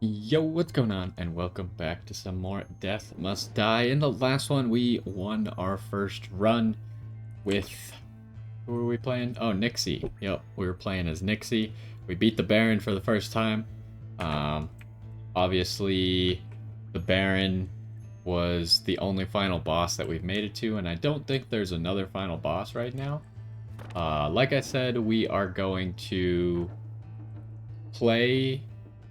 Yo, what's going on? And welcome back to some more Death Must Die. In the last one, we won our first run with... Who were we playing? Oh, Nixie. Yep, we were playing as Nixie. We beat the Baron for the first time. Um, Obviously, the Baron was the only final boss that we've made it to, and I don't think there's another final boss right now. Like I said, we are going to play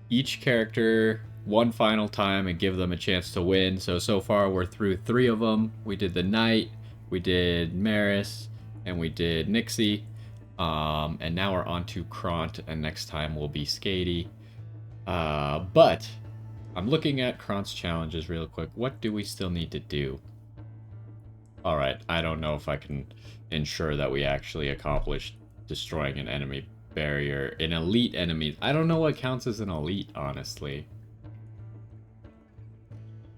each character one final time and give them a chance to win. So far we're through 3 of them. We did the Knight, we did Maris, and we did Nixie. And now we're on to Kront, and next time will be Skady. But I'm looking at Kront's challenges real quick. What do we still need to do? Alright, I don't know if I can ensure that we actually accomplish destroying an enemy barrier. An elite enemy. I don't know what counts as an elite, honestly.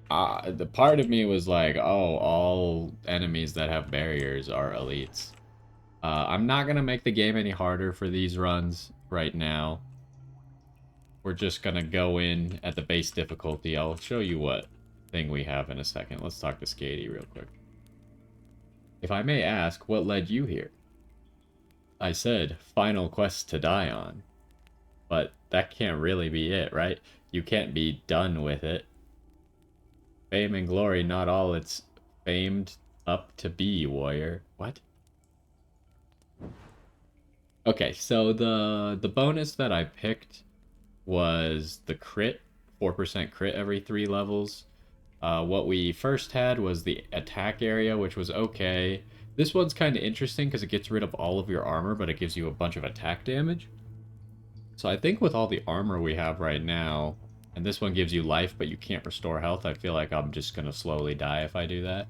The part of me was like, oh, all enemies that have barriers are elites. I'm not going to make the game any harder for these runs right now. We're just going to go in at the base difficulty. I'll show you what thing we have in a second. Let's talk to Skady real quick. If I may ask, what led you here? I said, final quest to die on. But that can't really be it, right? You can't be done with it. Fame and glory, not all it's famed up to be, warrior. What? Okay, so the bonus that I picked was the crit, 4% crit every 3 levels. What we first had was the attack area, which was okay. This one's kind of interesting because it gets rid of all of your armor, but it gives you a bunch of attack damage. So I think with all the armor we have right now, and this one gives you life, but you can't restore health, I feel like I'm just going to slowly die if I do that.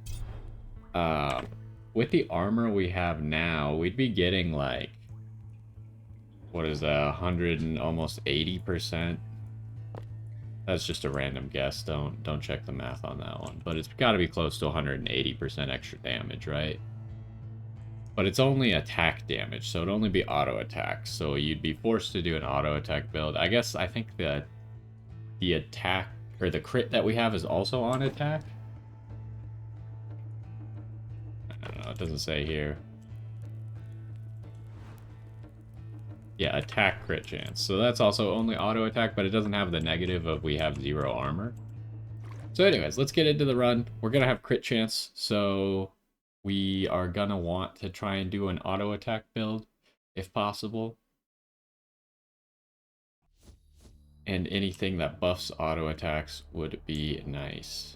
With the armor we have now, we'd be getting like, what is that, 100 and almost 80%? That's just a random guess. Don't check the math on that one. But it's got to be close to 180% extra damage, right? But it's only attack damage, so it'd only be auto attack. So you'd be forced to do an auto attack build. I think that the attack or the crit that we have is also on attack. I don't know, it doesn't say here. Yeah, attack crit chance. So that's also only auto attack, but it doesn't have the negative of we have 0 armor. So anyways, let's get into the run. We're gonna have crit chance, so we are gonna want to try and do an auto attack build if possible. And anything that buffs auto attacks would be nice.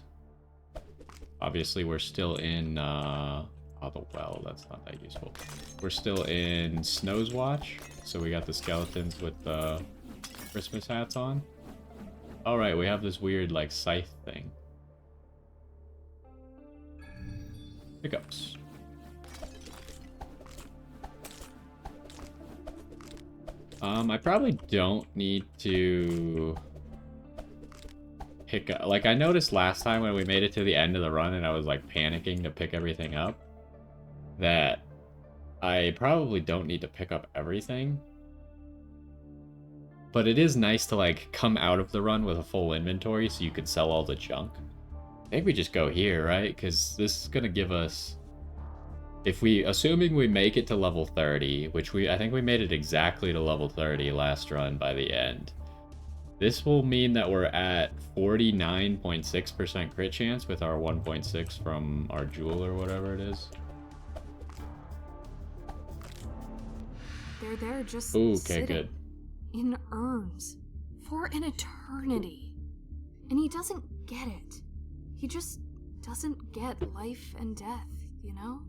Obviously, we're still in oh, the well, that's not that useful. We're still in Snow's Watch, so we got the skeletons with the Christmas hats on. Alright, we have this weird, like, scythe thing. Pickups. I probably don't need to pick up. Like, I noticed last time when we made it to the end of the run and I was, like, panicking to pick everything up, that I probably don't need to pick up everything. But it is nice to, like, come out of the run with a full inventory so you could sell all the junk. I think we just go here, right? Because this is going to give us... If we, assuming we make it to level 30, which I think we made it exactly to level 30 last run by the end. This will mean that we're at 49.6% crit chance with our 1.6 from our jewel or whatever it is. They're there just Ooh, okay, sitting good. in urns for an eternity. And he doesn't get it. He just doesn't get life and death, you know?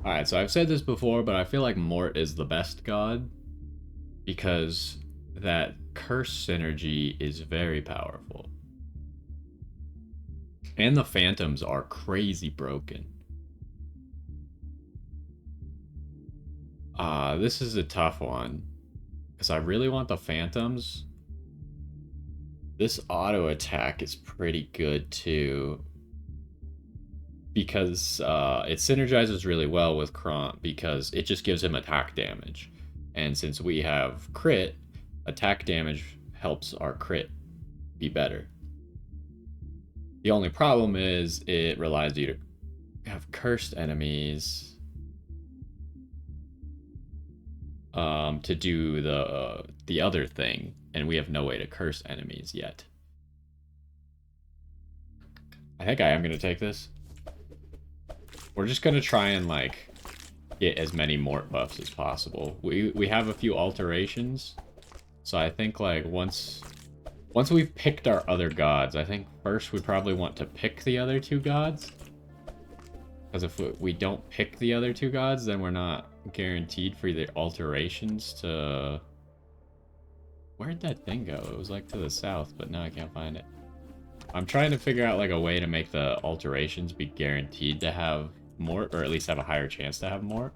Alright, so I've said this before, but I feel like Mort is the best god because that curse synergy is very powerful. And the phantoms are crazy broken. This is a tough one because I really want the phantoms. This auto attack is pretty good too, because it synergizes really well with Kront because it just gives him attack damage. And since we have crit, attack damage helps our crit be better. The only problem is it relies you to have cursed enemies to do the other thing, and we have no way to curse enemies yet. I think I am going to take this. We're just going to try and, like, get as many mort buffs as possible. We have a few alterations, so I think, like, once we've picked our other gods, I think first we probably want to pick the other two gods. Because if we don't pick the other two gods, then we're not guaranteed for the alterations to... Where'd that thing go? It was, like, to the south, but now I can't find it. I'm trying to figure out, like, a way to make the alterations be guaranteed to have mort, or at least have a higher chance to have mort.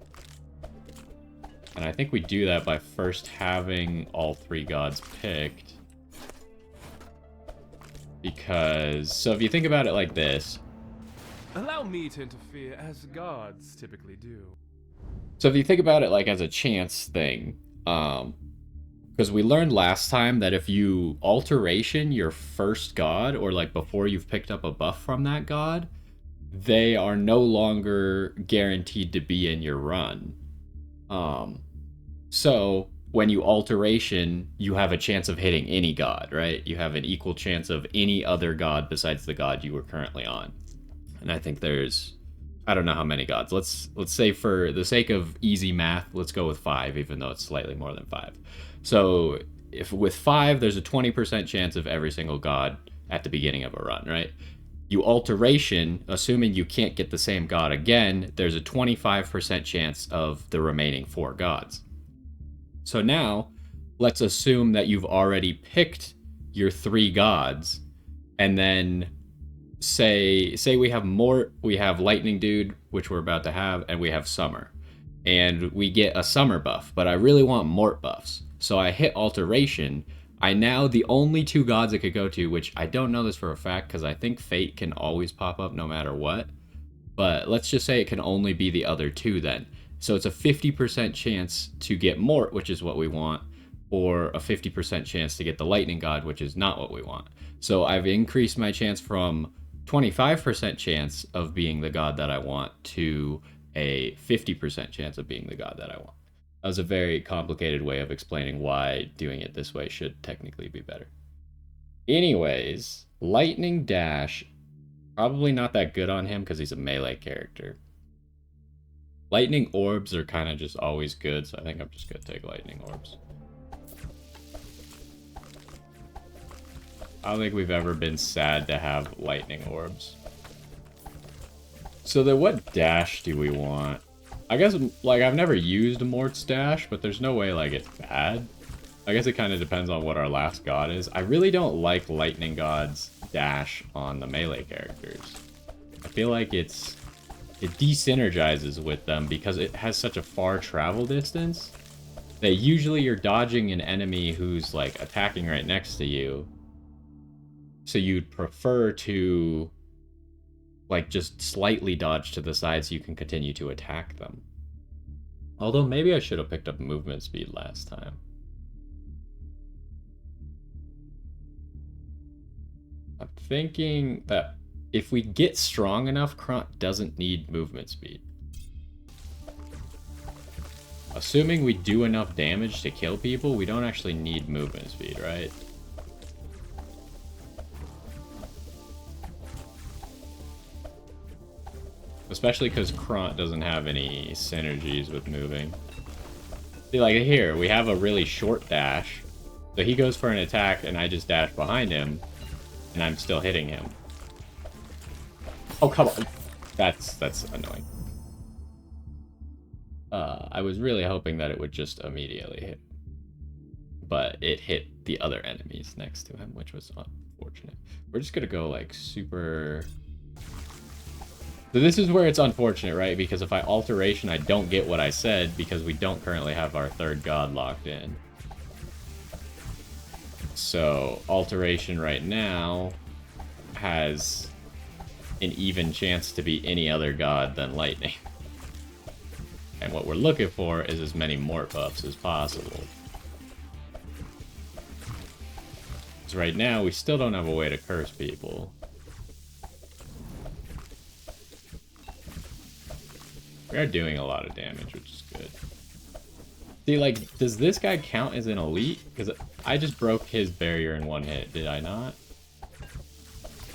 And I think we do that by first having all three gods picked. Because, so if you think about it like this... Allow me to interfere, as gods typically do. So if you think about it like as a chance thing, because we learned last time that if you alteration your first god, or like before you've picked up a buff from that god, they are no longer guaranteed to be in your run. So when you alteration, you have a chance of hitting any god, right? You have an equal chance of any other god besides the god you were currently on. And I think there's, I don't know how many gods. Let's say for the sake of easy math, let's go with 5, even though it's slightly more than 5. So if with 5, there's a 20% chance of every single god at the beginning of a run, right? You alteration, assuming you can't get the same god again, there's a 25% chance of the remaining 4 gods. So now, let's assume that you've already picked your 3 gods, and then say we have Mort, we have Lightning Dude, which we're about to have, and we have Summer. And we get a Summer buff, but I really want Mort buffs. So I hit Alteration. The only 2 gods it could go to, which I don't know this for a fact, because I think Fate can always pop up no matter what. But let's just say it can only be the other 2 then. So it's a 50% chance to get Mort, which is what we want, or a 50% chance to get the Lightning God, which is not what we want. So I've increased my chance from 25% chance of being the god that I want to a 50% chance of being the god that I want. That was a very complicated way of explaining why doing it this way should technically be better. Anyways, Lightning Dash, probably not that good on him because he's a melee character. Lightning Orbs are kind of just always good, so I think I'm just going to take Lightning Orbs. I don't think we've ever been sad to have Lightning Orbs. So then what dash do we want? I guess, like, I've never used Mort's dash, but there's no way, like, it's bad. I guess it kind of depends on what our last god is. I really don't like Lightning God's dash on the melee characters. I feel like it de-synergizes with them because it has such a far travel distance that usually you're dodging an enemy who's, like, attacking right next to you. So you'd prefer to, like, just slightly dodge to the side so you can continue to attack them. Although maybe I should have picked up movement speed last time. I'm thinking that if we get strong enough, Kront doesn't need movement speed. Assuming we do enough damage to kill people, we don't actually need movement speed, right? Especially because Kront doesn't have any synergies with moving. See, like here, we have a really short dash. So he goes for an attack and I just dash behind him. And I'm still hitting him. Oh, come on. That's annoying. I was really hoping that it would just immediately hit. But it hit the other enemies next to him, which was unfortunate. We're just gonna go, like, super... So this is where it's unfortunate, right? Because if I alteration, I don't get what I said because we don't currently have our 3rd god locked in. So alteration right now has an even chance to be any other god than lightning. And what we're looking for is as many mort buffs as possible. Because right now, we still don't have a way to curse people. We are doing a lot of damage, which is good. See, like, does this guy count as an elite? Because I just broke his barrier in one hit, did I not?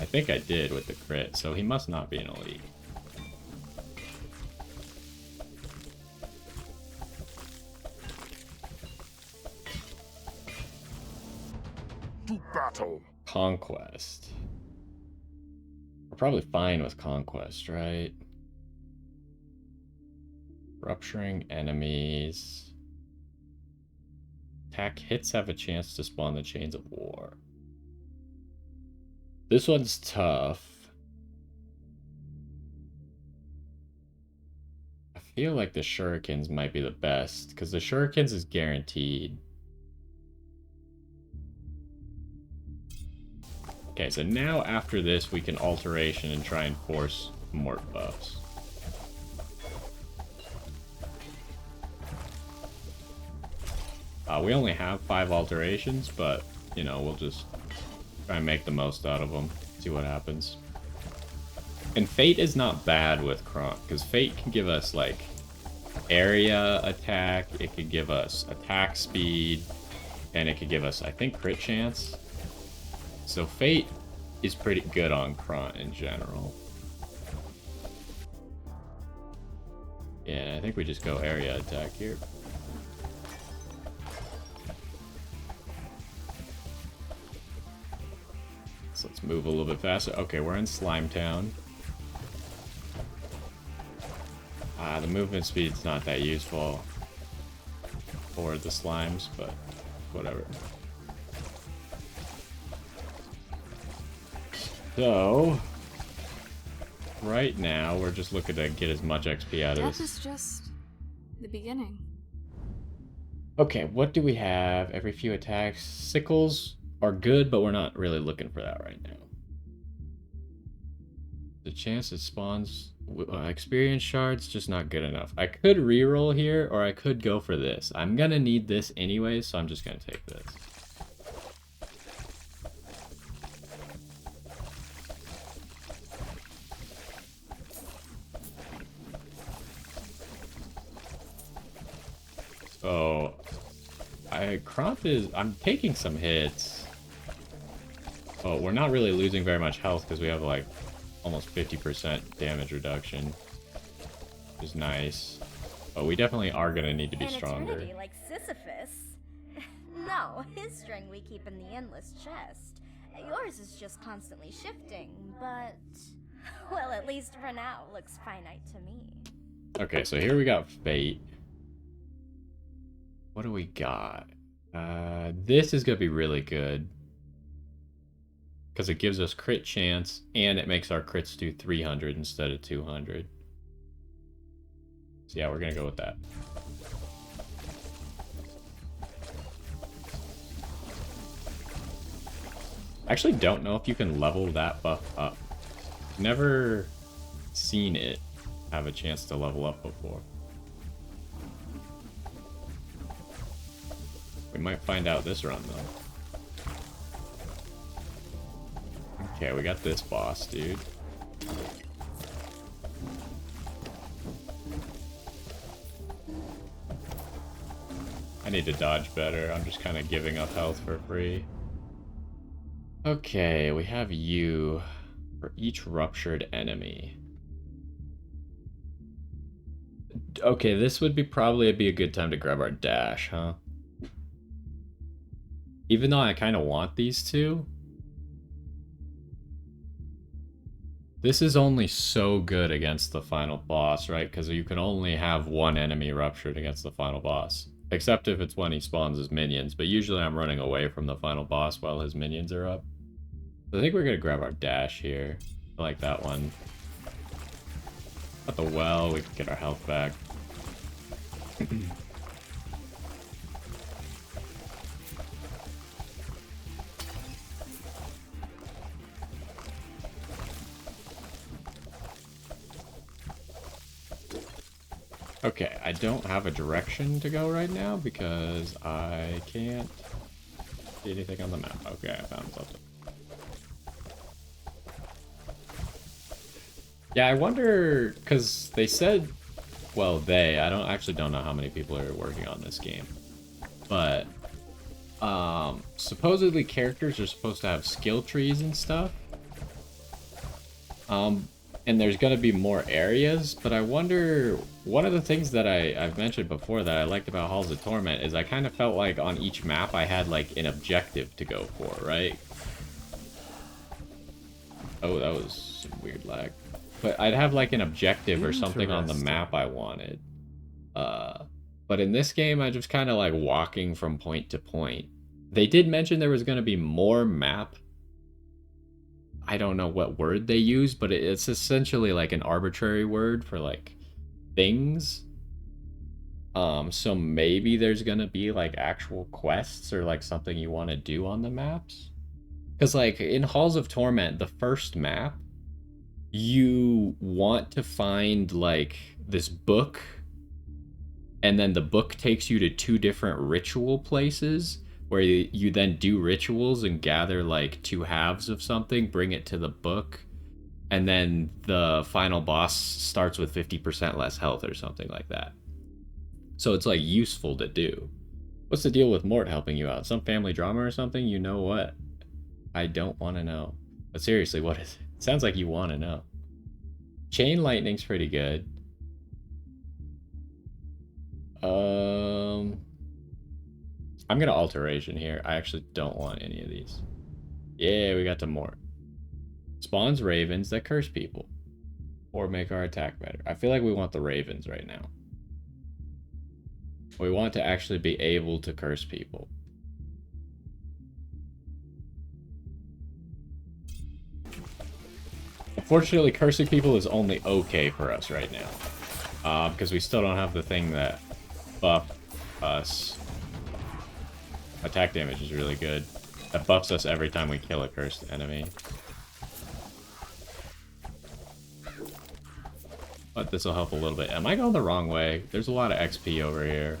I think I did with the crit, so he must not be an elite. To battle. Conquest. We're probably fine with Conquest, right? Rupturing enemies. Attack hits have a chance to spawn the Chains of War. This one's tough. I feel like the Shurikens might be the best, because the Shurikens is guaranteed. Okay, so now after this, we can alteration and try and force more buffs. We only have 5 alterations, but, you know, we'll just try and make the most out of them. See what happens. And Fate is not bad with Kronk, because Fate can give us, like, area attack, it could give us attack speed, and it could give us, I think, crit chance. So Fate is pretty good on Kronk in general. Yeah, I think we just go area attack here. So let's move a little bit faster. Okay, we're in Slime Town. The movement speed's not that useful for the slimes, but whatever. So, right now, we're just looking to get as much XP out of Death this. is just the beginning. Okay, what do we have? Every few attacks. Sickles are good, but we're not really looking for that right now. The chance it spawns experience shards, just not good enough. I could reroll here, or I could go for this. I'm gonna need this anyway, so I'm just gonna take this. So, I'm taking some hits. Oh, we're not really losing very much health because we have like almost 50% damage reduction, which is nice. But we definitely are gonna need to be stronger. Eternity like Sisyphus. No, his string we keep in the endless chest. Yours is just constantly shifting, but well, at least for now, looks finite to me. Okay, so here we got Fate. What do we got? This is gonna be really good. Because it gives us crit chance, and it makes our crits do 300 instead of 200. So yeah, we're gonna go with that. I actually don't know if you can level that buff up. Never seen it have a chance to level up before. We might find out this run, though. Okay, we got this boss, dude. I need to dodge better. I'm just kind of giving up health for free. Okay, we have you for each ruptured enemy. Okay, this would probably be a good time to grab our dash, huh? Even though I kind of want these two. This is only so good against the final boss, right? Because you can only have one enemy ruptured against the final boss. Except if it's when he spawns his minions. But usually I'm running away from the final boss while his minions are up. So I think we're going to grab our dash here. I like that one. At the well, we can get our health back. Okay, I don't have a direction to go right now because I can't See anything on the map? Okay, I found something. Yeah, I wonder, because they said, well, I don't know how many people are working on this game, but supposedly characters are supposed to have skill trees and stuff. And there's gonna be more areas, but I wonder, one of the things that I've mentioned before that I liked about Halls of Torment is I kind of felt like on each map I had like an objective to go for, right? Oh, that was some weird lag. But I'd have like an objective or something on the map I wanted. But in this game, I just kind of like walking from point to point. They did mention there was going to be more map. I don't know what word they use, but it's essentially like an arbitrary word for like things. So maybe there's going to be like actual quests or like something you want to do on the maps. Because like in Halls of Torment, the first map, you want to find like this book, and then the book takes you to 2 different ritual places where you then do rituals and gather like 2 halves of something, bring it to the book, and then the final boss starts with 50% less health or something like that. So it's like useful to do. What's the deal with Mort helping you out? Some family drama or something? You know what? I don't want to know. But seriously, what is it? Sounds like you want to know. Chain lightning's pretty good. I'm gonna alteration here. I actually don't want any of these. Yeah, we got to Mort. Spawns ravens that curse people. Or make our attack better. I feel like we want the ravens right now. We want to actually be able to curse people. Unfortunately, cursing people is only okay for us right now. Because we still don't have the thing that buff us. Attack damage is really good. That buffs us every time we kill a cursed enemy. But this will help a little bit. Am I going the wrong way? There's a lot of XP over here.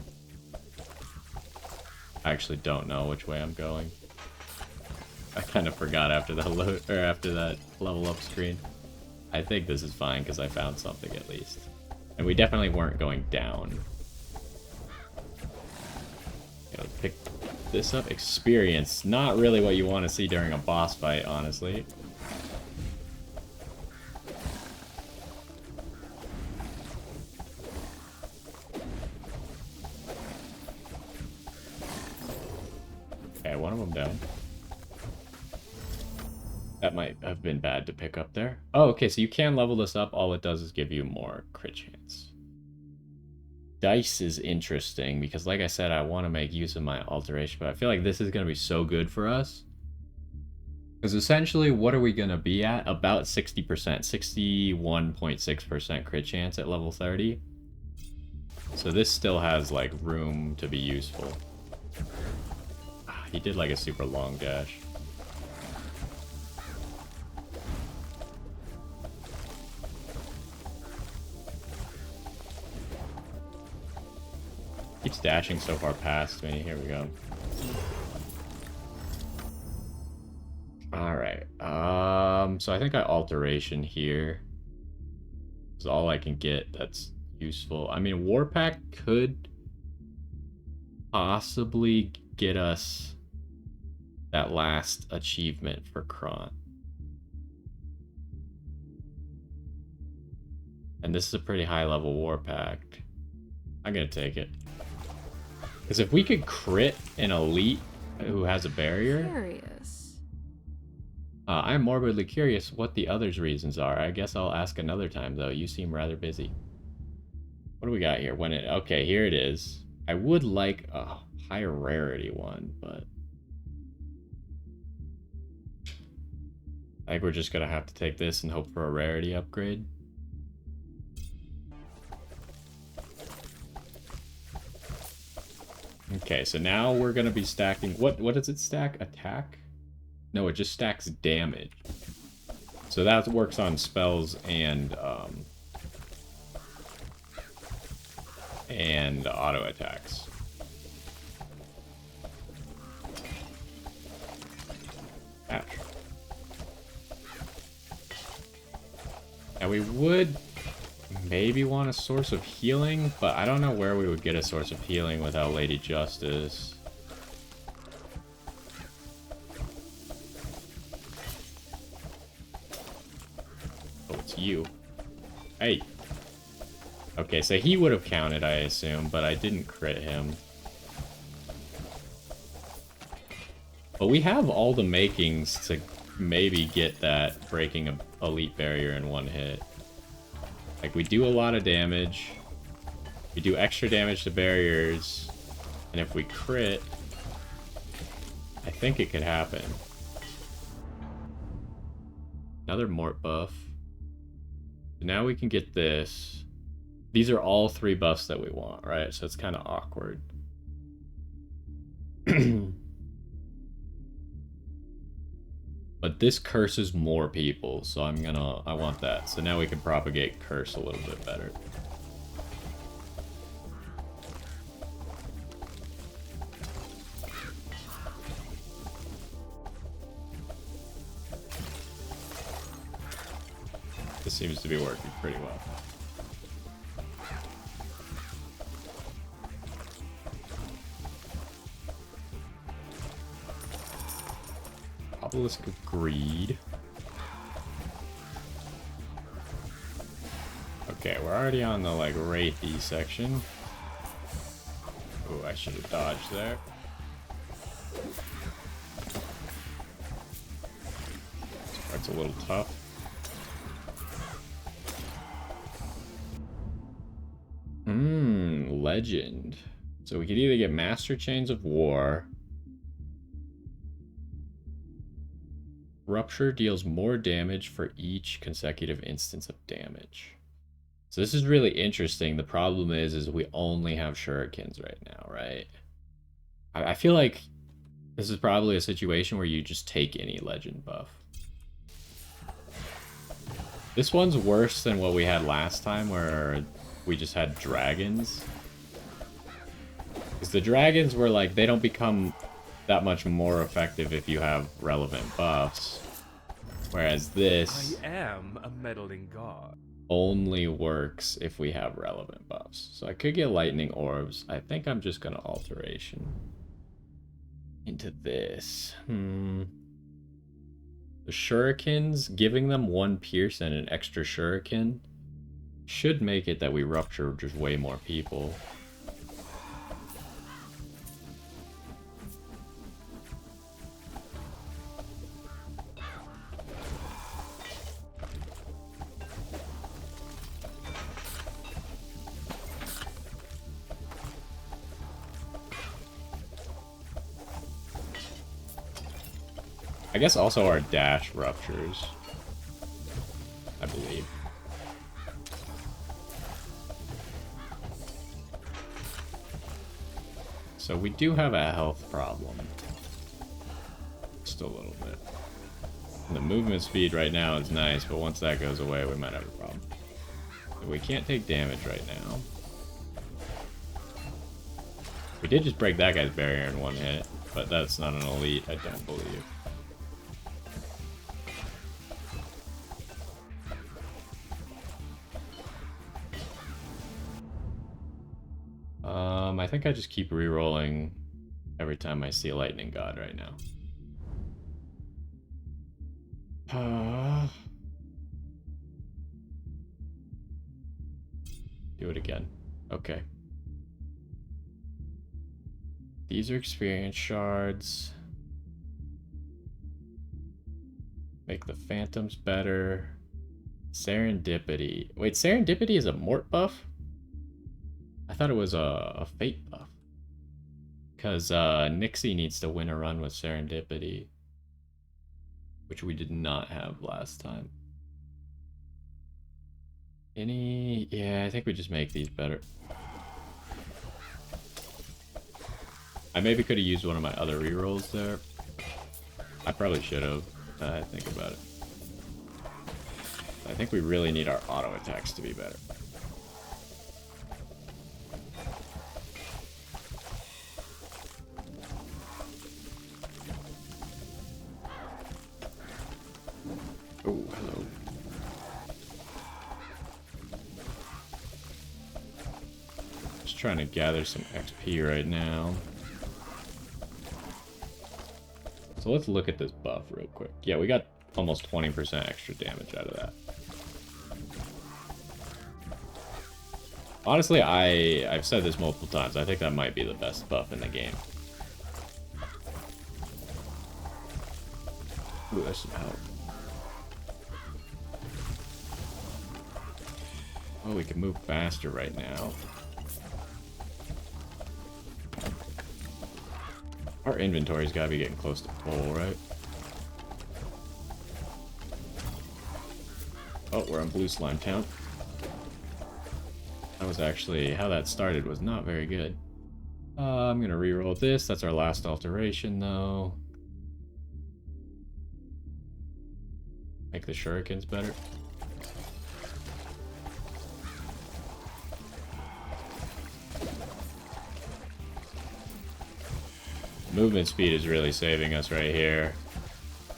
I actually don't know which way I'm going. I kind of forgot after that load, or after that level up screen. I think this is fine because I found something at least. And we definitely weren't going down. Let's pick this up. Experience. Not really what you want to see during a boss fight, honestly. Okay, one of them down. That might have been bad to pick up there. Oh, okay, so you can level this up. All it does is give you more crit chance. Dice is interesting because, like I said, I want to make use of my alteration, but I feel like this is going to be so good for us. Because essentially, what are we going to be at? About 60%. 61.6% crit chance at level 30. So this still has, like, room to be useful. He did, like, a super long dash. Keeps dashing so far past me. Here we go. Alright. So I think I alteration here is all I can get that's useful. I mean, Warpack could possibly get us that last achievement for Kron. And this is a pretty high level Warpack. I'm gonna take it. Because if we could crit an elite who has a barrier... Curious. I'm morbidly curious what the others' reasons are. I guess I'll ask another time, though. You seem rather busy. What do we got here? Okay, here it is. I would like a higher rarity one, but... I think we're just going to have to take this and hope for a rarity upgrade. Okay, so now we're going to be stacking... What does it stack? Attack? No, it just stacks damage. So that works on spells and auto attacks. Patch. Now we would maybe want a source of healing, but I don't know where we would get a source of healing without Lady Justice. Oh, it's you. Hey. Okay, so he would have counted, I assume, but I didn't crit him. But we have all the makings to maybe get that breaking an elite barrier in one hit. Like, we do a lot of damage. We do extra damage to barriers. And if we crit, I think it could happen. Another Mort buff. So now we can get this. These are all 3 buffs that we want, right? So it's kind of awkward. But this curses more people, so I want that. So now we can propagate curse a little bit better. This seems to be working pretty well. Obelisk of Greed. Okay, we're already on the, like, Wraithy section. Oh, I should have dodged there. This part's a little tough. Legend. So we could either get Master Chains of War. Rupture deals more damage for each consecutive instance of damage. So this is really interesting. The problem is we only have shurikens right now, right? I feel like this is probably a situation where you just take any legend buff. This one's worse than what we had last time where we just had dragons. Because the dragons were like, they don't become that much more effective if you have relevant buffs. Whereas this I am a meddling god. only works if we have relevant buffs. So I could get lightning orbs. I think I'm just gonna alteration into this. The shurikens, giving them 1 pierce and an extra shuriken should make it that we rupture just way more people. I guess also our dash ruptures, I believe. So we do have a health problem. Just a little bit. And the movement speed right now is nice, but once that goes away, we might have a problem. So we can't take damage right now. We did just break that guy's barrier in 1 hit, but that's not an elite, I don't believe. I think I just keep re-rolling every time I see a lightning god right now. Do it again. Okay. These are experience shards. Make the phantoms better. Serendipity. Wait, serendipity is a mort buff? I thought it was a fate buff. Because Nixie needs to win a run with serendipity. Which we did not have last time. Yeah, I think we just make these better. I maybe could have used one of my other rerolls there. I probably should have, now that I think about it. I think we really need our auto attacks to be better. Oh, hello. Just trying to gather some XP right now. So let's look at this buff real quick. Yeah, we got almost 20% extra damage out of that. Honestly, I've said this multiple times. I think that might be the best buff in the game. Ooh, there's some help. Oh, we can move faster right now. Our inventory's gotta be getting close to full, right? Oh, we're on Blue Slime Town. That was actually, how that started was not very good. I'm gonna reroll this. That's our last alteration, though. Make the shurikens better. Movement speed is really saving us right here,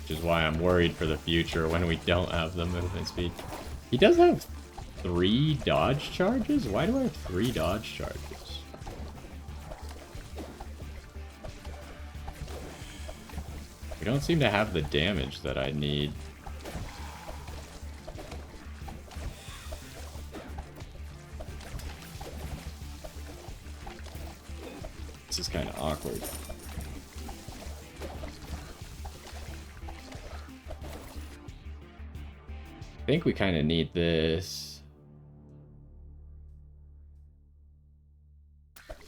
which is why I'm worried for the future when we don't have the movement speed. He does have 3 dodge charges? Why do I have 3 dodge charges? We don't seem to have the damage that I need. This is kind of awkward. I think we kind of need this.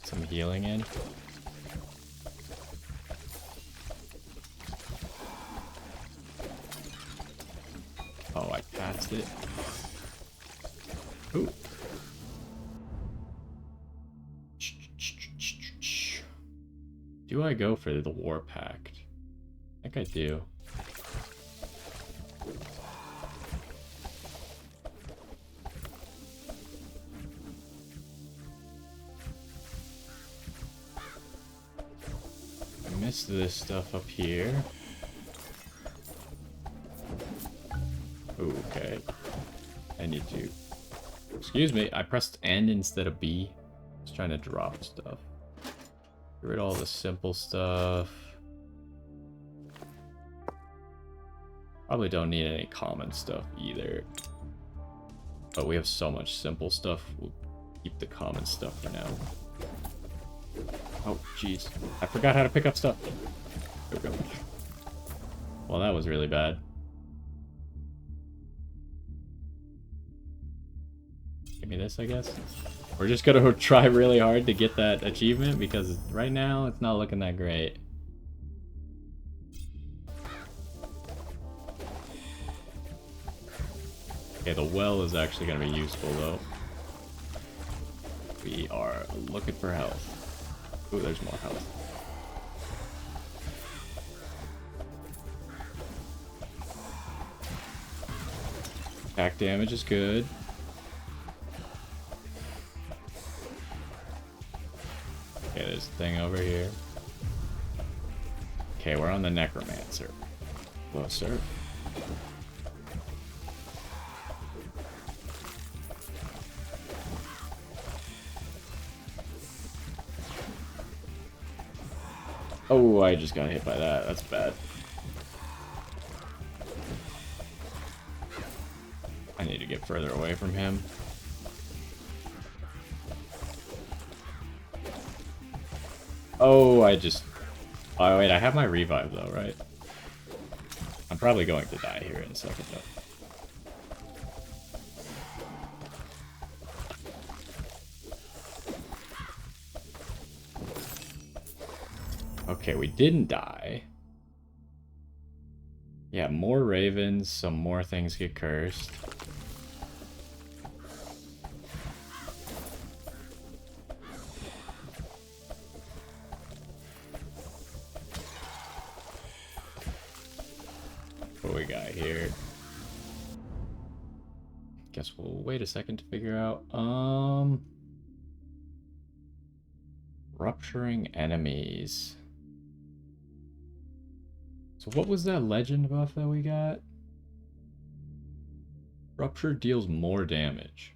Some healing in. Oh, I passed it. Ooh. Do I go for the War Pact? I think I do. I missed this stuff up here. Ooh, okay. I need to... Excuse me, I pressed N instead of B. I was trying to drop stuff. Get rid of all the simple stuff. Probably don't need any common stuff either. But we have so much simple stuff, we'll keep the common stuff for now. Oh, jeez. I forgot how to pick up stuff. There we go. Well, that was really bad. Give me this, I guess. We're just gonna try really hard to get that achievement because right now it's not looking that great. Okay, the well is actually gonna be useful though. We are looking for health. Ooh, there's more health. Attack damage is good. Okay, there's a thing over here. Okay, we're on the Necromancer. Hello, sir. Oh, I just got hit by that. That's bad. I need to get further away from him. Oh, I just... Oh, wait, I have my revive, though, right? I'm probably going to die here in a second, though. Okay, we didn't die. Yeah, more ravens, some more things get cursed. What we got here? Guess we'll wait a second to figure out. Rupturing enemies. So what was that legend buff that we got? Rupture deals more damage.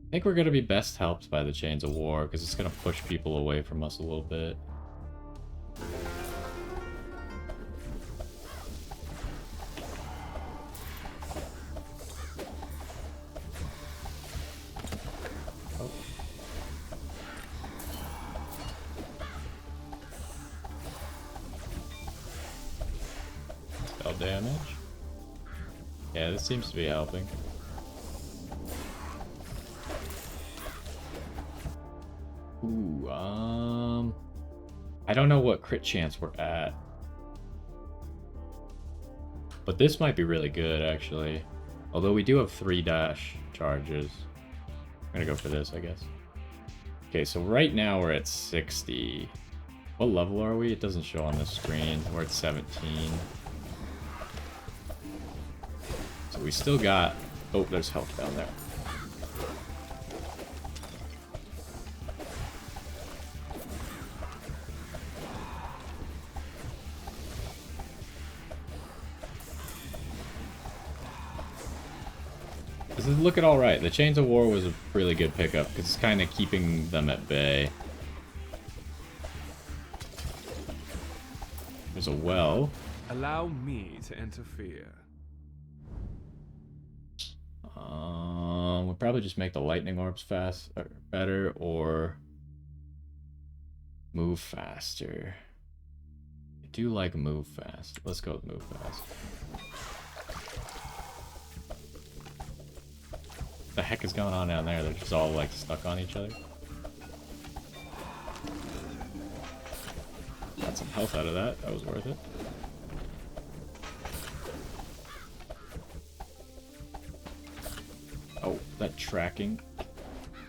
I think we're going to be best helped by the Chains of War, because it's going to push people away from us a little bit. Oh. Spell damage. Yeah, this seems to be helping. Ooh, I don't know what crit chance we're at. But this might be really good, actually. Although we do have 3 dash charges. I'm gonna go for this, I guess. Okay, so right now we're at 60. What level are we? It doesn't show on the screen. We're at 17. So we still got... Oh, there's health down there. This is looking alright. The Chains of War was a really good pickup because it's kind of keeping them at bay. There's a well. Allow me to interfere. We'll probably just make the lightning orbs fast or better, or move faster. I do like move fast. Let's go with move fast. What the heck is going on down there? They're just all like stuck on each other. Got some health out of that. That was worth it. Oh, that tracking.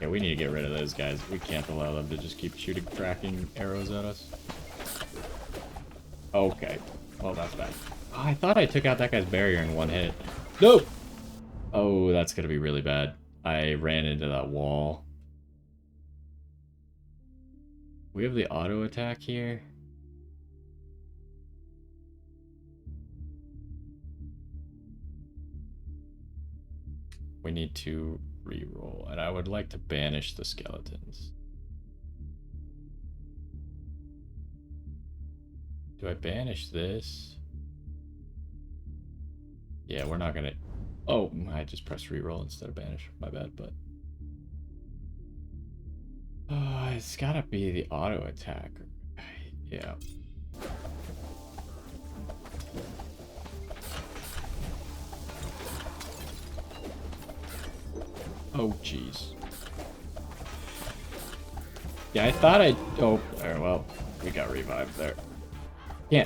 Yeah, we need to get rid of those guys. We can't allow them to just keep shooting tracking arrows at us. Okay. Well, that's bad. Oh, I thought I took out that guy's barrier in one hit. No! Oh, that's gonna be really bad. I ran into that wall. We have the auto attack here. We need to re-roll, and I would like to banish the skeletons. Do I banish this? Yeah, we're not gonna... Oh, I just pressed re-roll instead of banish. My bad, but... it's gotta be the auto attack. Yeah. Oh, jeez. Yeah, I thought I... Oh, well, we got revived there.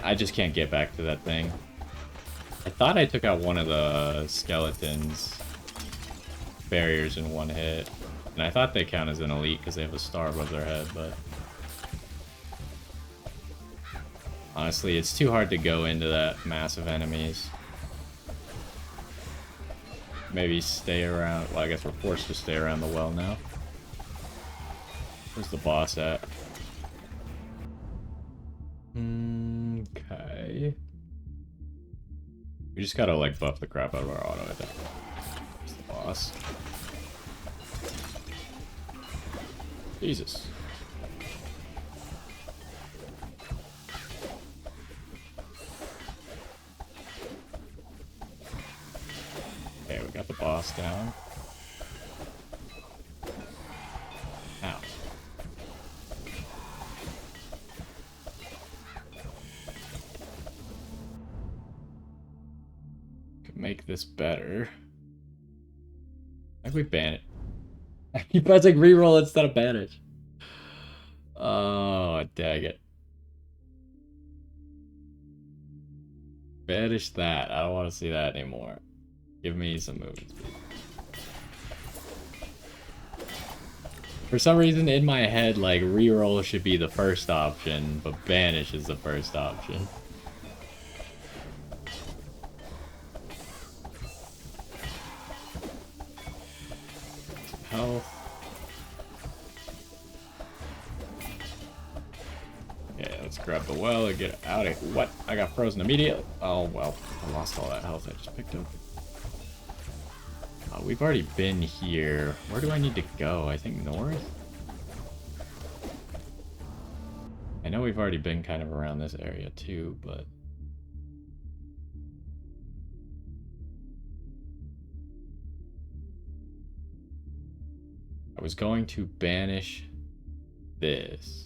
I just can't get back to that thing. I thought I took out one of the skeletons' barriers in one hit. And I thought they count as an elite because they have a star above their head, but... Honestly, it's too hard to go into that massive enemies. Maybe stay around. Well, I guess we're forced to stay around the well now. Where's the boss at? Okay. We just gotta like buff the crap out of our auto attack. Where's the boss? Jesus. Okay, we got the boss down. Ow. Could make this better. How can we ban it? I keep pressing reroll instead of banish. Oh, dang it. Banish that. I don't want to see that anymore. Give me some movement speed. For some reason in my head, like, reroll should be the first option, but banish is the first option. Health. Yeah, Let's grab the well and get out of here. What? I got frozen immediately. Oh, well. I lost all that health I just picked up. We've already been here. Where do I need to go? I think north? I know we've already been kind of around this area too, but... I was going to banish this.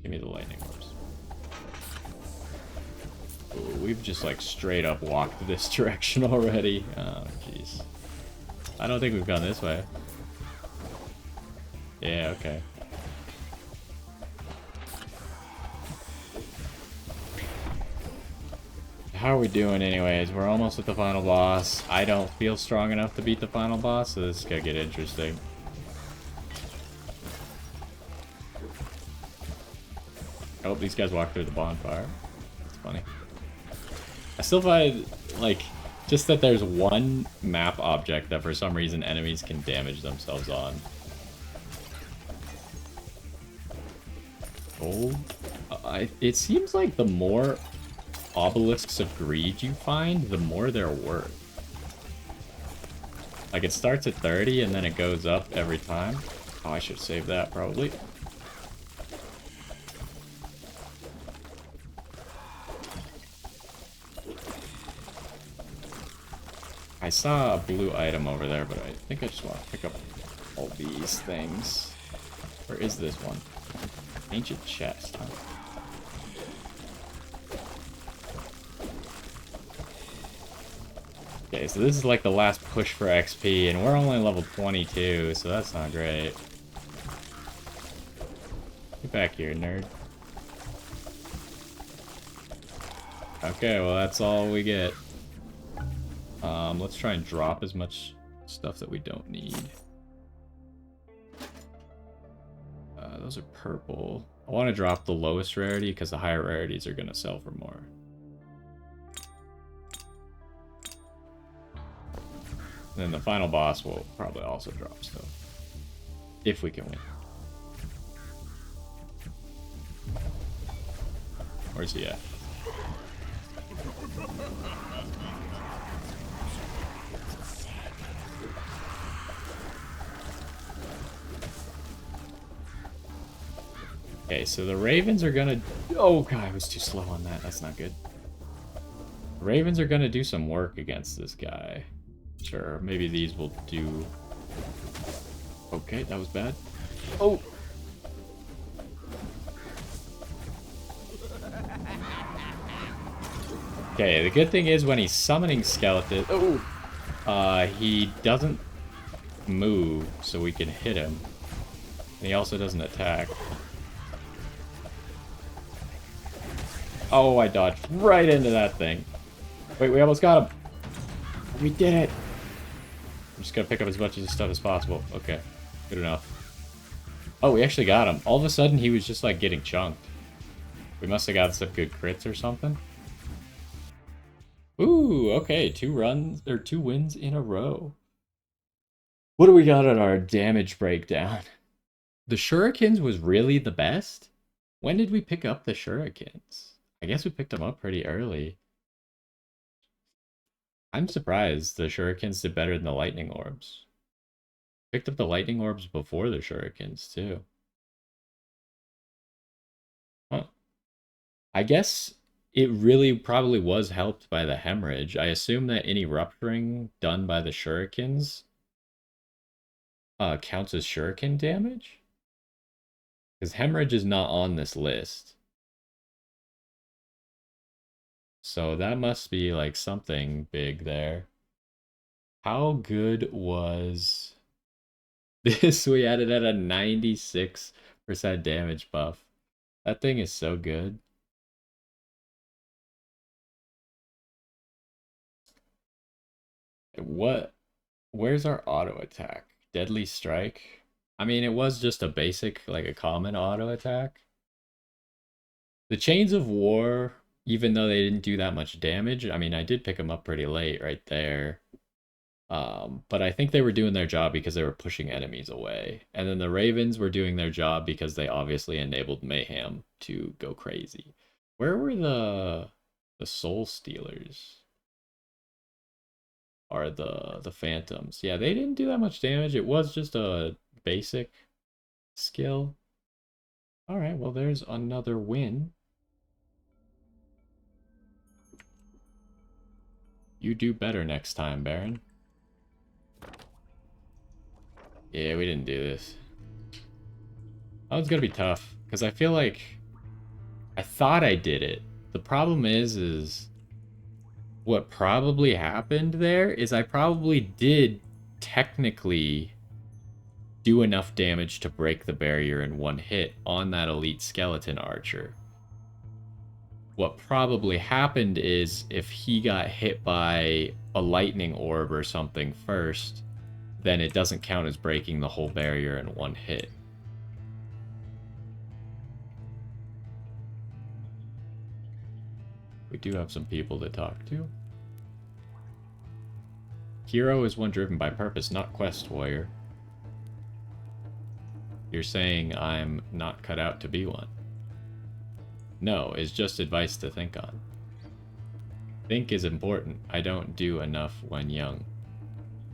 Give me the lightning orbs. Ooh, we've just like straight up walked this direction already. Oh, jeez. I don't think we've gone this way. Yeah, okay. How are we doing anyways? We're almost at the final boss. I don't feel strong enough to beat the final boss, so this is gonna get interesting. I hope these guys walk through the bonfire. That's funny. I still find, like, just that there's one map object that for some reason enemies can damage themselves on. Oh, it seems like the more obelisks of greed you find, the more they're worth. Like, it starts at 30 and then it goes up every time. Oh, I should save that probably. I saw a blue item over there, but I think I just want to pick up all these things. Where is this one? Ancient chest, huh? Okay, so this is like the last push for XP, and we're only level 22, so that's not great. Get back here, nerd. Okay, well that's all we get. Let's try and drop as much stuff that we don't need. Those are purple. I want to drop the lowest rarity because the higher rarities are going to sell for more. And then the final boss will probably also drop stuff. If we can win. Where's he at? Okay, so the Ravens are gonna... Oh, God, I was too slow on that. That's not good. The Ravens are gonna do some work against this guy. Sure, maybe these will do... Okay, that was bad. Oh! Okay, the good thing is when he's summoning skeletons... Oh! He doesn't move, so we can hit him. And he also doesn't attack. Oh, I dodged right into that thing. Wait, we almost got him. We did it. I'm just gonna pick up as much of this stuff as possible. Okay, good enough. Oh, we actually got him. All of a sudden, he was just like getting chunked. We must have got some good crits or something. Ooh, okay, 2 wins in a row. What do we got on our damage breakdown? The shurikens was really the best? When did we pick up the shurikens? I guess we picked them up pretty early. I'm surprised the shurikens did better than the lightning orbs. Picked up the lightning orbs before the shurikens, too. Huh. I guess it really probably was helped by the hemorrhage. I assume that any rupturing done by the shurikens counts as shuriken damage? Because hemorrhage is not on this list. So that must be like something big there. How good was this? We had it at a 96% damage buff. That thing is so good. Where's our auto attack? Deadly strike? I mean, it was just a basic, like a common auto attack. The Chains of War, even though they didn't do that much damage, I mean, I did pick them up pretty late right there. But I think they were doing their job because they were pushing enemies away. And then the Ravens were doing their job because they obviously enabled Mayhem to go crazy. Where were the Soul Stealers? Are the Phantoms. Yeah, they didn't do that much damage. It was just a basic skill. Alright, well there's another win. You do better next time, Baron. Yeah, we didn't do this. That one's gonna be tough, because I feel like I thought I did it. The problem is what probably happened there is I probably did technically do enough damage to break the barrier in one hit on that elite skeleton archer. What probably happened is if he got hit by a lightning orb or something first, then it doesn't count as breaking the whole barrier in one hit. We do have some people to talk to. Hero is one driven by purpose, not quest warrior. You're saying I'm not cut out to be one. No, it's just advice to think on. Think is important. I don't do enough when young.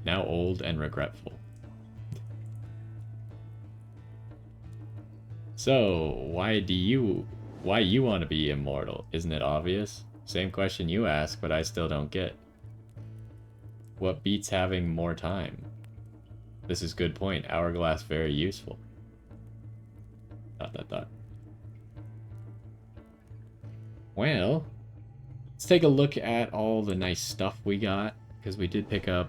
Now old and regretful. So, why you want to be immortal? Isn't it obvious? Same question you ask, but I still don't get. What beats having more time? This is good point. Hourglass very useful. ... Well, let's take a look at all the nice stuff we got, because we did pick up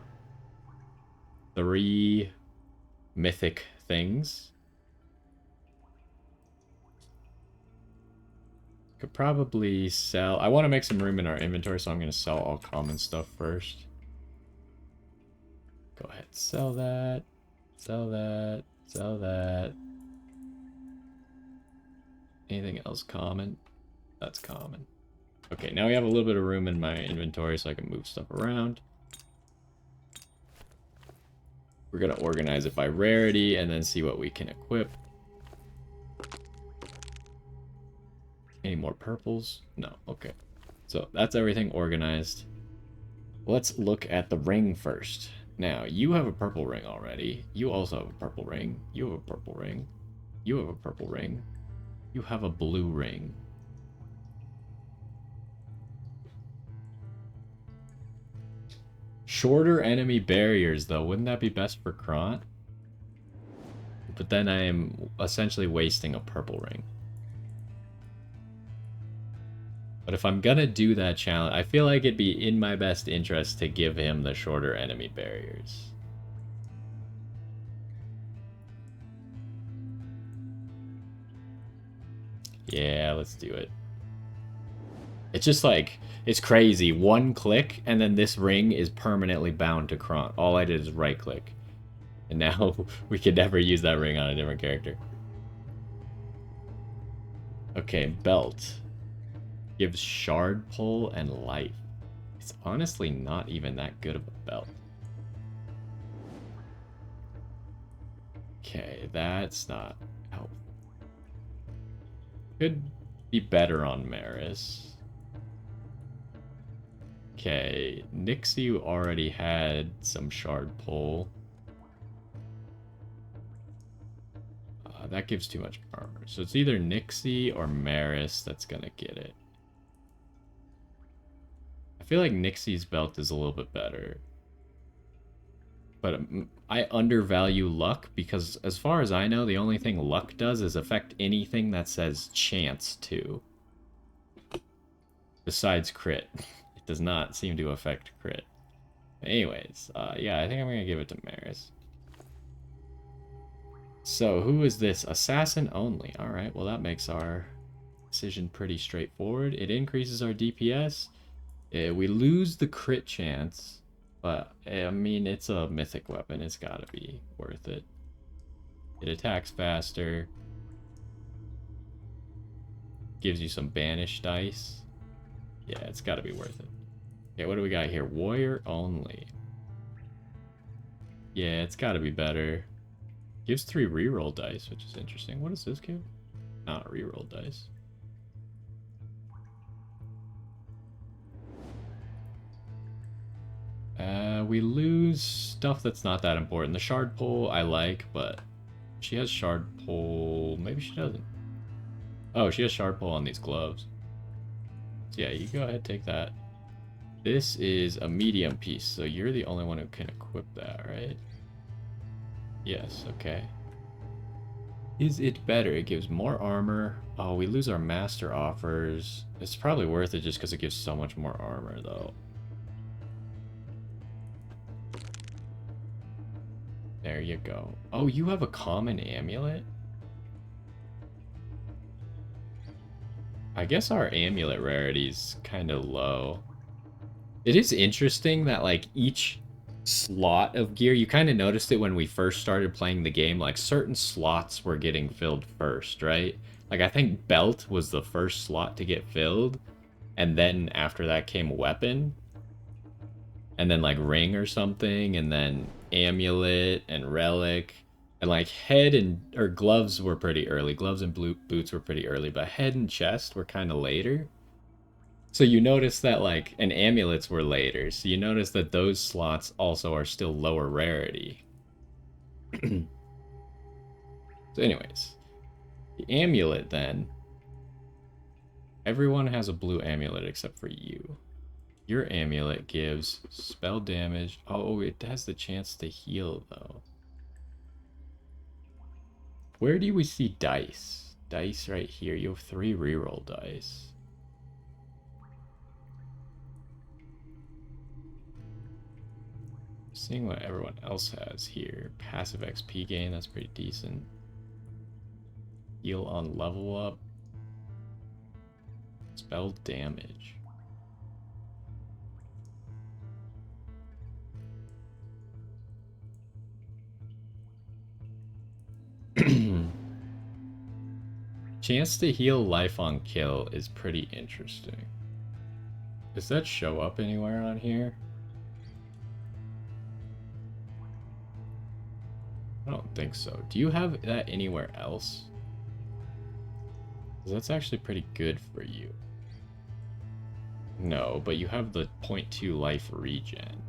3 mythic things. Could probably sell... I want to make some room in our inventory, so I'm going to sell all common stuff first. Go ahead, sell that, sell that, sell that. Anything else common? That's common. Okay, now we have a little bit of room in my inventory so I can move stuff around. We're going to organize it by rarity and then see what we can equip. Any more purples? No, okay. So that's everything organized. Let's look at the ring first. Now, you have a purple ring already. You also have a purple ring. You have a purple ring. You have a purple ring. You have a blue ring. Shorter enemy barriers, though. Wouldn't that be best for Krant? But then I am essentially wasting a purple ring. But if I'm gonna do that challenge, I feel like it'd be in my best interest to give him the shorter enemy barriers. Yeah, let's do it. It's just like, it's crazy. One click, and then this ring is permanently bound to Krant. All I did is right click. And now we could never use that ring on a different character. Okay, belt. Gives shard pull and life. It's honestly not even that good of a belt. Okay, that's not helpful. Could be better on Maris. Okay, Nixie already had some shard pull. That gives too much armor. So it's either Nixie or Maris that's gonna get it. I feel like Nixie's belt is a little bit better. But I undervalue luck because as far as I know, the only thing luck does is affect anything that says chance to. Besides crit. It does not seem to affect crit. Anyways, yeah, I think I'm going to give it to Maris. So, who is this? Assassin only. Alright, well that makes our decision pretty straightforward. It increases our DPS. We lose the crit chance. But, I mean, it's a mythic weapon. It's gotta be worth it. It attacks faster. Gives you some banish dice. Yeah, it's gotta be worth it. Okay, what do we got here? Warrior only. Yeah, it's gotta be better. Gives 3 reroll dice, which is interesting. What does this give? Not reroll dice. We lose stuff that's not that important. The shard pull I like, but she has shard pull. Maybe she doesn't. Oh, she has shard pull on these gloves. So yeah, you go ahead, take that. This is a medium piece, so you're the only one who can equip that, right? Yes, okay. Is it better? It gives more armor. Oh, we lose our master offers. It's probably worth it just because it gives so much more armor, though. There you go. Oh, you have a common amulet? I guess our amulet rarity's kind of low. It is interesting that, like, each slot of gear, you kind of noticed it when we first started playing the game, like, certain slots were getting filled first, right? Like, I think belt was the first slot to get filled, and then after that came weapon, and then, like, ring or something, and then amulet and relic, and, like, head and, or gloves were pretty early. Gloves and boots were pretty early, but head and chest were kind of later. So you notice that, like, and amulets were later, so you notice that those slots also are still lower rarity. So anyways, the amulet then, everyone has a blue amulet except for you. Your amulet gives spell damage. Oh, it has the chance to heal, though. Where do we see dice? Dice right here. You have 3 reroll dice. Seeing what everyone else has here. Passive XP gain, that's pretty decent. Heal on level up. Spell damage. Chance to heal life on kill is pretty interesting. Does that show up anywhere on here? I don't think so. Do you have that anywhere else? 'Cause that's actually pretty good for you. No, but you have the 0.2 life regen.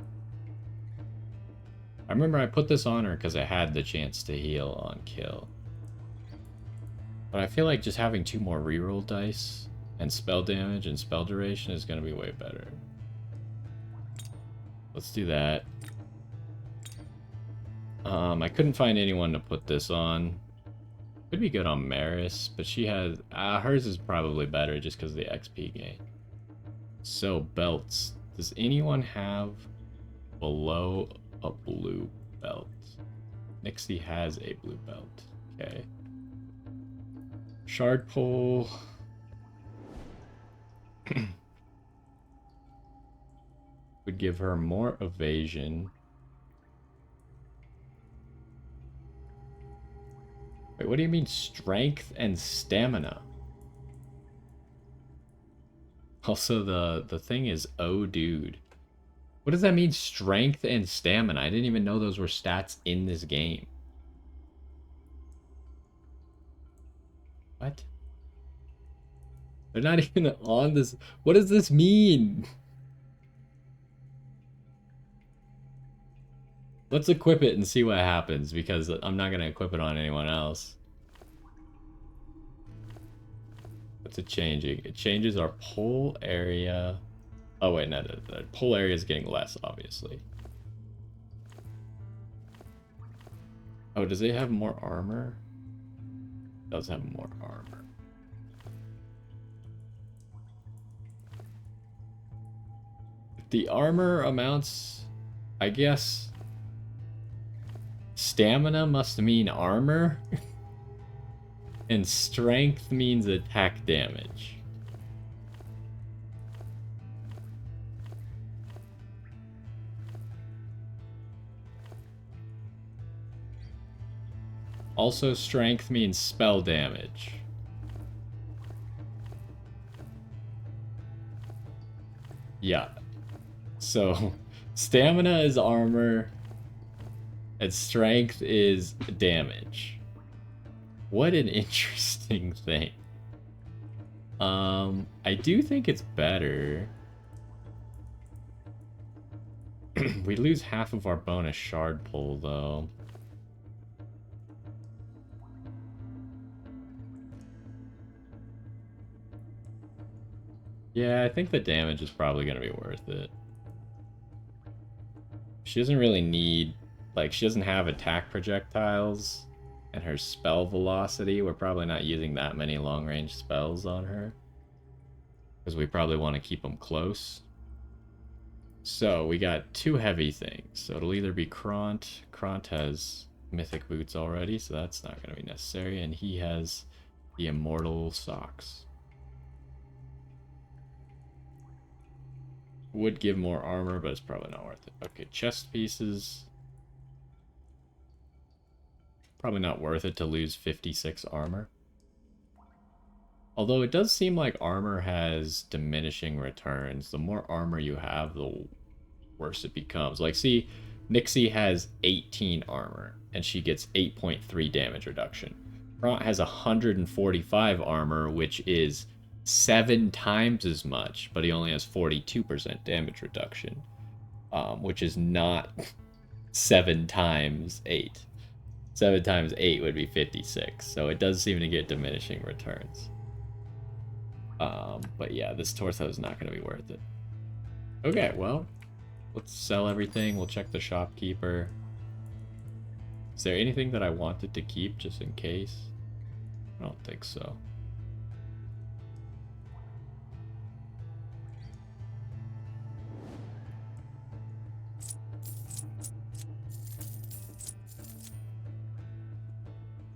I remember I put this on her because I had the chance to heal on kill. But I feel like just having 2 more reroll dice and spell damage and spell duration is going to be way better. Let's do that. I couldn't find anyone to put this on. Could be good on Maris, but she has... hers is probably better just because of the XP gain. So, belts. Does anyone have below a blue belt? Nixie has a blue belt. Okay. Shard pull. Would give her more evasion. Wait, what do you mean strength and stamina? Also, the thing is, oh, dude. What does that mean, strength and stamina? I didn't even know those were stats in this game. What? They're not even on this. What does this mean? Let's equip it and see what happens, because I'm not going to equip it on anyone else. What's it changing? It changes our pull area. Oh, wait, no, the pull area is getting less, obviously. Oh, does it have more armor? It does have more armor. If the armor amounts, I guess... Stamina must mean armor, and strength means attack damage. Also, strength means spell damage. Yeah. So, stamina is armor. And strength is damage. What an interesting thing. I do think it's better. We lose half of our bonus shard pull, though. Yeah, I think the damage is probably going to be worth it. She doesn't really need... Like, she doesn't have attack projectiles. And her spell velocity, we're probably not using that many long-range spells on her. Because we probably want to keep them close. So, we got 2 heavy things. So, it'll either be Kront. Kront has mythic boots already, so that's not going to be necessary. And he has the immortal socks. Would give more armor, but it's probably not worth it. Okay, chest pieces. Probably not worth it to lose 56 armor. Although it does seem like armor has diminishing returns. The more armor you have, the worse it becomes. Like, see, Nixie has 18 armor, and she gets 8.3 damage reduction. Kront has 145 armor, which is 7 times as much, but he only has 42% damage reduction, which is not 7 times 8. 7 times 8 would be 56, so it does seem to get diminishing returns. But yeah, this torso is not going to be worth it. Okay, well, let's sell everything. We'll check the shopkeeper. Is there anything that I wanted to keep just in case? I don't think so.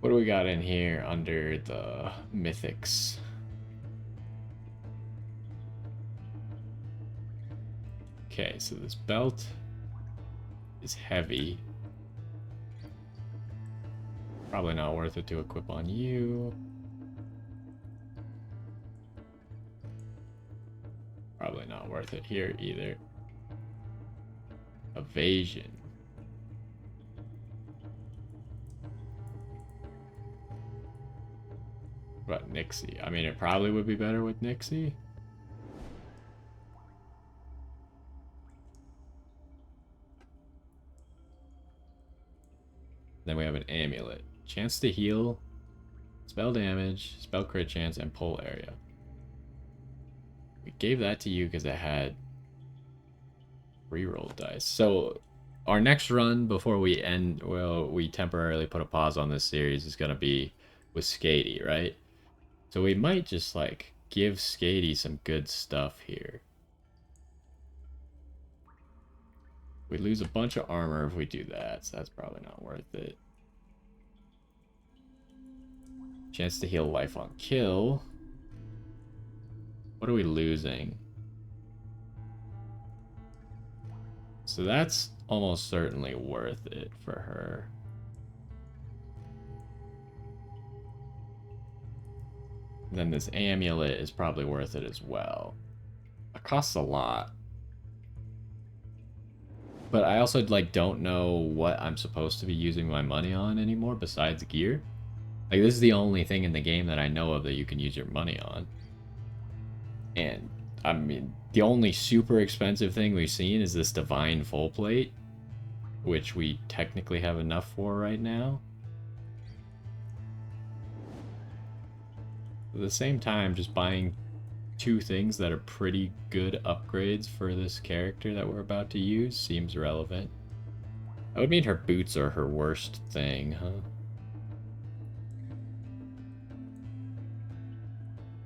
What do we got in here under the mythics? Okay, so this belt is heavy. Probably not worth it to equip on you. Probably not worth it here either. Evasion. What about Nixie? I mean, it probably would be better with Nixie. Then we have an amulet. Chance to heal, spell damage, spell crit chance, and pull area. We gave that to you because it had reroll dice. So our next run before we end, well, we temporarily put a pause on this series, is going to be with Skady, right? So we might just like give Skady some good stuff here. We lose a bunch of armor if we do that, so that's probably not worth it. Chance to heal life on kill. What are we losing? So that's almost certainly worth it for her. And then this amulet is probably worth it as well. It costs a lot. But I also like don't know what I'm supposed to be using my money on anymore besides gear. Like, this is the only thing in the game that I know of that you can use your money on. And I mean, the only super expensive thing we've seen is this divine full plate, which we technically have enough for right now. At the same time, just buying 2 things that are pretty good upgrades for this character that we're about to use seems relevant. That would mean her boots are her worst thing, huh?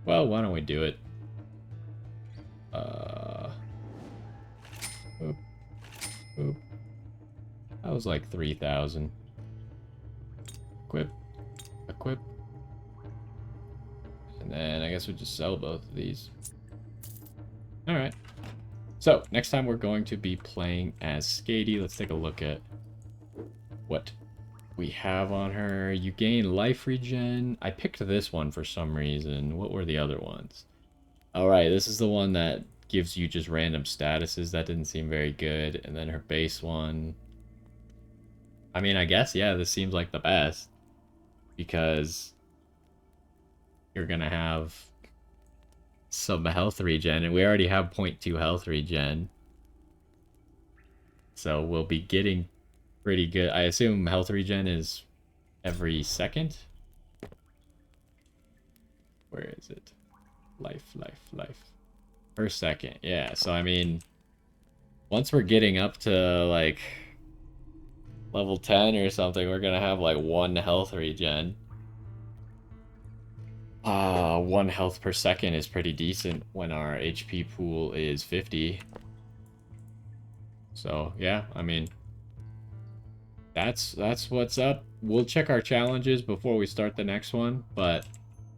Well, why don't we do it? Oop. Oop. That was like 3,000. Equip. Equip. And then I guess we just sell both of these. Alright. So, next time we're going to be playing as Skady. Let's take a look at what we have on her. You gain life regen. I picked this one for some reason. What were the other ones? Alright, this is the one that gives you just random statuses. That didn't seem very good. And then her base one. I mean, I guess, yeah, this seems like the best. Because you're going to have some health regen, and we already have 0.2 health regen. So we'll be getting pretty good. I assume health regen is every second? Where is it? Life. Per second. Yeah, so I mean, once we're getting up to like level 10 or something, we're gonna have like 1 health regen. 1 health per second is pretty decent when our HP pool is 50. So yeah, I mean, that's what's up. We'll check our challenges before we start the next one, but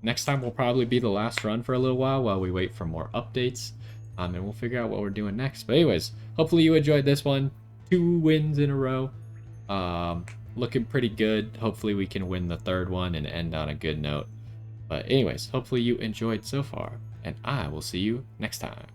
next time will probably be the last run for a little while we wait for more updates. And we'll figure out what we're doing next. But anyways, hopefully you enjoyed this one. 2 wins in a row. Looking pretty good. Hopefully we can win the 3rd one and end on a good note. But anyways, hopefully you enjoyed so far, and I will see you next time.